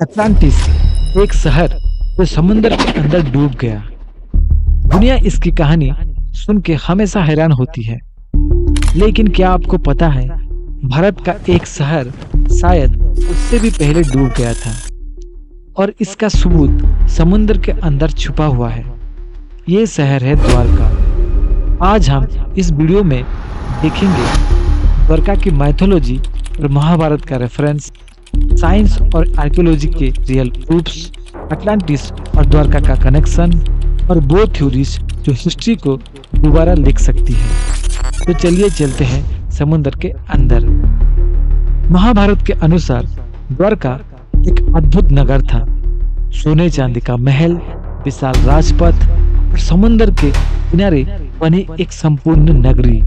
Atlantis एक शहर जो समुद्र के अंदर डूब गया। दुनिया इसकी कहानी सुन के हमेशा हैरान होती है, लेकिन क्या आपको पता है भारत का एक शहर शायद उससे भी पहले डूब गया था और इसका सबूत समुद्र के अंदर छुपा हुआ है। ये शहर है द्वारका। आज हम इस वीडियो में देखेंगे द्वारका की माइथोलॉजी और महाभारत का रेफरेंस, साइंस और आर्कियोलॉजी के रियल प्रूफ्स, अटलांटिस और द्वारका का कनेक्शन और वो थ्योरीज जो हिस्ट्री को दोबारा लिख सकती है। तो चलिए चलते हैं समुद्र के अंदर। महाभारत के अनुसार द्वारका एक अद्भुत नगर था। सोने चांदी का महल, विशाल राजपथ और समुद्र के किनारे बनी एक संपूर्ण नगरी।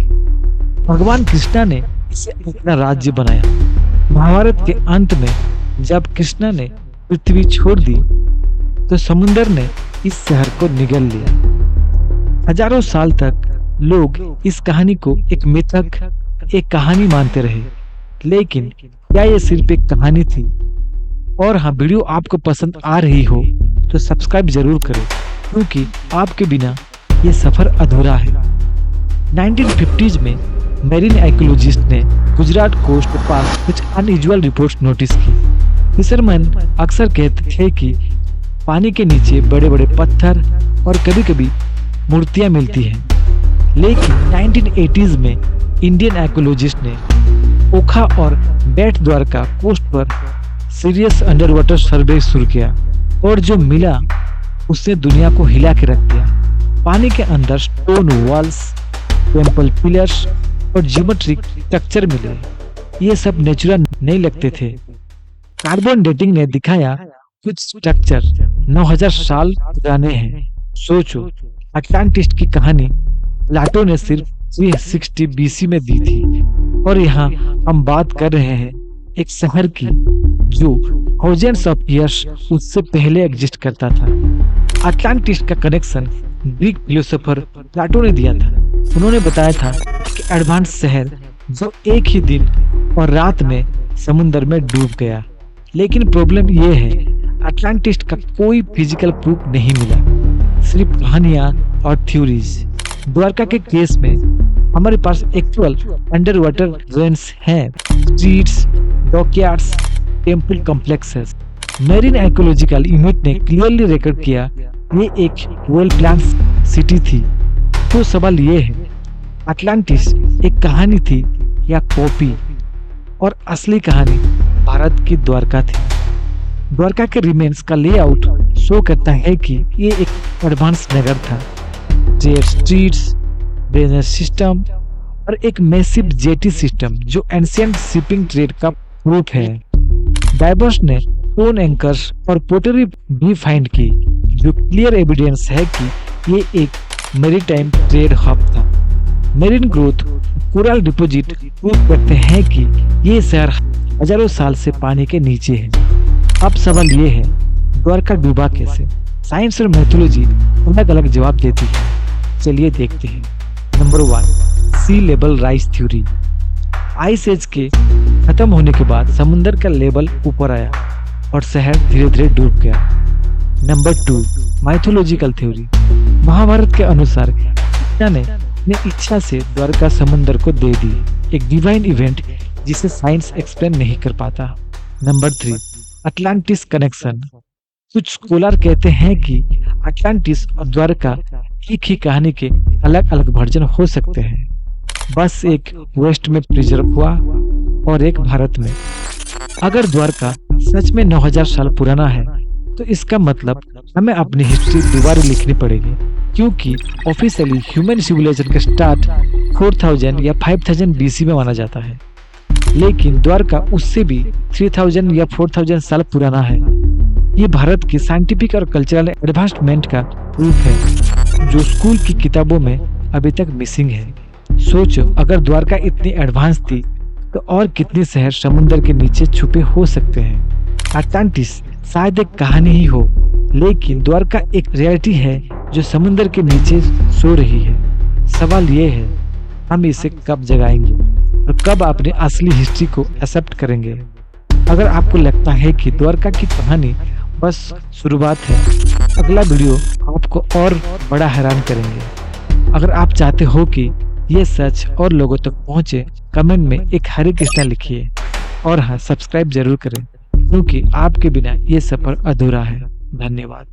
भगवान कृष्णा ने इसे अपना राज्य बनाया। महाभारत के अंत में जब कृष्णा ने पृथ्वी छोड़ दी तो समुद्र ने इस शहर को निगल लिया। हजारों साल तक लोग इस कहानी को एक मिथक, एक कहानी मानते रहे, लेकिन क्या ये सिर्फ एक कहानी थी? और हाँ, वीडियो आपको पसंद आ रही हो तो सब्सक्राइब जरूर करें, क्योंकि आपके बिना ये सफर अधूरा है। 1950s में मेरीन आर्कियोलॉजिस्ट ने गुजरात कोस्ट के पास कुछ अनयूजुअल रिपोर्ट्स नोटिस की। फिशरमैन अक्सर कहते थे कि पानी के नीचे बड़े बड़े पत्थर और कभी कभी मूर्तियां मिलती हैं। लेकिन 1980s में इंडियन आर्कियोलॉजिस्ट ने ओखा और बेट द्वारका कोस्ट पर सीरियस अंडर वाटर सर्वे शुरू किया, और जो मिला उसने दुनिया को हिला के रख दिया। पानी के अंदर स्टोन वॉल्स, टेम्पल पिलर्स और ज्योमेट्रिक स्ट्रक्चर मिले। ये सब नेचुरल नहीं लगते थे। कार्बन डेटिंग ने दिखाया कुछ स्ट्रक्चर 9000 साल पुराने हैं। सोचो, अटलांटिस की कहानी प्लाटो ने सिर्फ 360 बीसी में दी थी, और यहाँ हम बात कर रहे हैं एक शहर की जो थाउजेंड्स ऑफ ईयर्स उससे पहले एग्जिस्ट करता था। अटलांटिस का कनेक्शन ग्रीक फिलोसोफर प्लाटो ने दिया था। उन्होंने बताया था कि एडवांस शहर जो एक ही दिन और रात में समुद्र में डूब गया। लेकिन प्रॉब्लम ये है, अटलांटिस का कोई फिजिकल प्रूफ नहीं मिला, सिर्फ कहानियां और थ्योरीज। द्वारका के केस में हमारे पास एक्चुअल अंडर वाटर रेंस हैं, streets, dockyards, temple complexes. Marine archaeological unit ने क्लियरली रिकॉर्ड किया ये एक वेल प्लान सिटी थी। तो सवाल ये है, अटलांटिस एक कहानी थी या कॉपी? और असली कहानी भारत की द्वारका थी। द्वारका के रिमेन्स का लेआउट शो करता है कि ये एक एडवांस नगर था। जेट स्ट्रीट्स, ड्रेनेज सिस्टम और एक मैसिव जेटी सिस्टम जो एंशिएंट शिपिंग ट्रेड का प्रूफ है। डाइवर्स ने स्टोन एंकर्स और पोटरी भी फाइंड की, जो क्लियर एविडेंस है कि ये एक मैरीटाइम ट्रेड हब था। Marine growth, coral deposit prove करते हैं कि ये शहर हजारों साल से पानी के नीचे है। अब सवाल ये है, द्वारका डूबा कैसे? साइंस और मैथोलॉजी अलग अलग जवाब देती है। चलिए देखते हैं। Number 1, sea level rise theory. Ice age के खत्म होने के बाद समुद्र का लेवल ऊपर आया और शहर धीरे धीरे डूब गया। Number 2, mythological theory. महाभारत के अनुसार कृष्णा ने अपनी इच्छा से द्वारका समुद्र को दे दी, एक डिवाइन इवेंट जिसे साइंस एक्सप्लेन नहीं कर पाता। Number 3, Atlantis connection. कुछ स्कॉलर कहते हैं कि अटलांटिस और द्वारका एक ही कहानी के अलग अलग वर्जन हो सकते हैं, बस एक वेस्ट में प्रिजर्व हुआ और एक भारत में। अगर द्वारका सच में 9000 साल पुराना है तो इसका मतलब हमें अपनी हिस्ट्री दोबारा लिखनी पड़ेगी, क्योंकि ऑफिशियली ह्यूमन सिविलाइजेशन का स्टार्ट 4000 या 5000 बीसी में माना जाता है, लेकिन द्वारका उससे भी 3000 या 4000 साल पुराना है। ये भारत की साइंटिफिक और कल्चरल एडवांसमेंट का प्रूफ है, जो स्कूल की किताबों में अभी तक मिसिंग है। सोचो, अगर द्वारका इतनी एडवांस थी तो और कितने शहर समुद्र के नीचे छुपे हो सकते हैं? अटलांटिस शायद एक कहानी ही हो, लेकिन द्वारका एक रियलिटी है जो समुद्र के नीचे सो रही है। सवाल ये है, हम इसे कब जगाएंगे और कब अपनी असली हिस्ट्री को एक्सेप्ट करेंगे? अगर आपको लगता है कि द्वारका की कहानी बस शुरुआत है, अगला वीडियो आपको और बड़ा हैरान करेंगे। अगर आप चाहते हो कि ये सच और लोगों तक पहुंचे, कमेंट में एक हरे कृष्णा लिखिए और हाँ, सब्सक्राइब जरूर करें, क्योंकि आपके बिना ये सफर अधूरा है। धन्यवाद।